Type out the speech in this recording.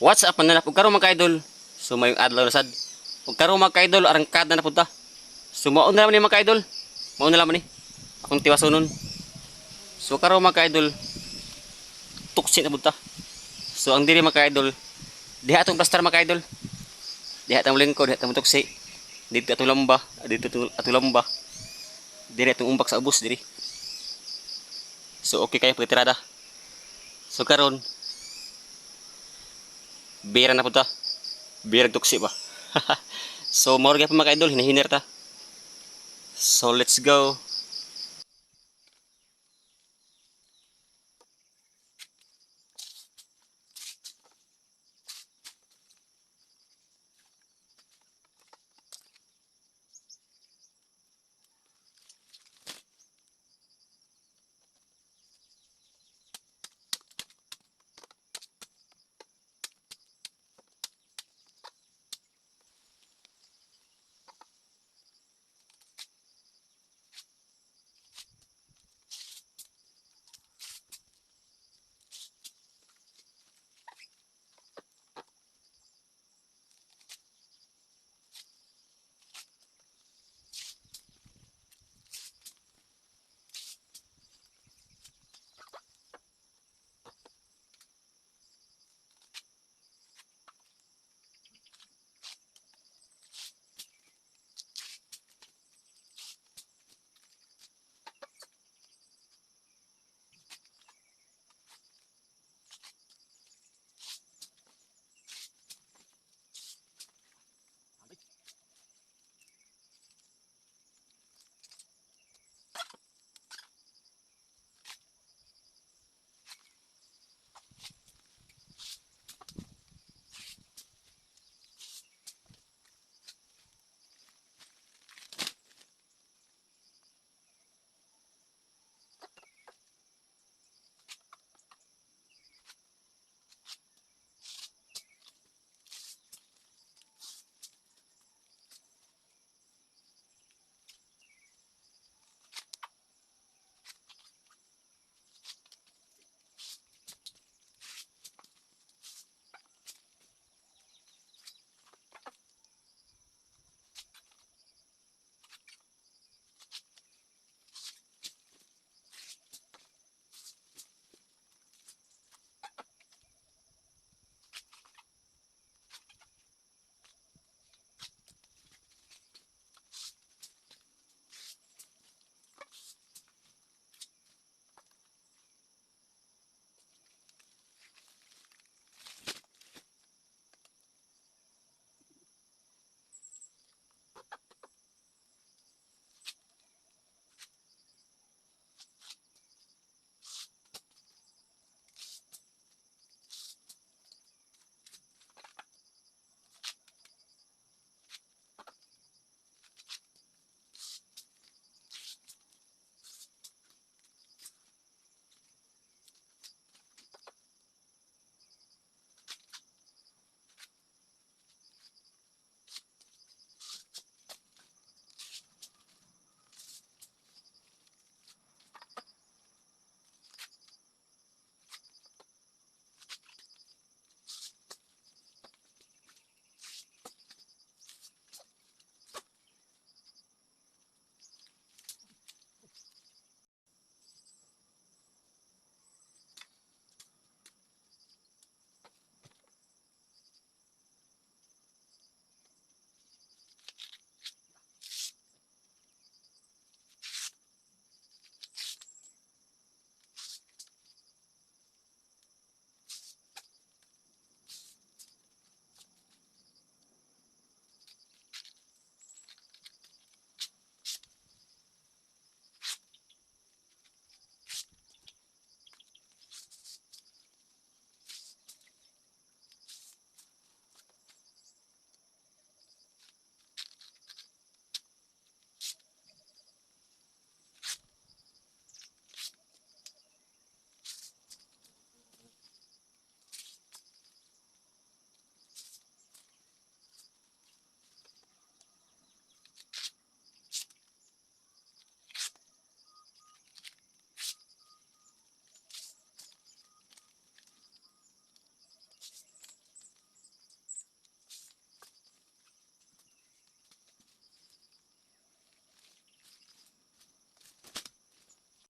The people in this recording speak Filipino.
What's up na pag karon mga idol. So may adlaw na sad. Pag karon mga idol arangkad na punta. So mao na naman ni mga idol. Mao na naman ni. Akong tiwasonon. So karon mga idol tuksi na punta. So ang diri mga idol diha atong plastar mga idol. Diha atong lingkod, diha atong tuksi. Dito atong lamba, dito atong lamba. Diri atong umbak sa ubos diri. So okay kayo pagtirada. So karon bira na punta. Bira tuksi ba? So more gyud mga idol hinahinir ta. So let's go.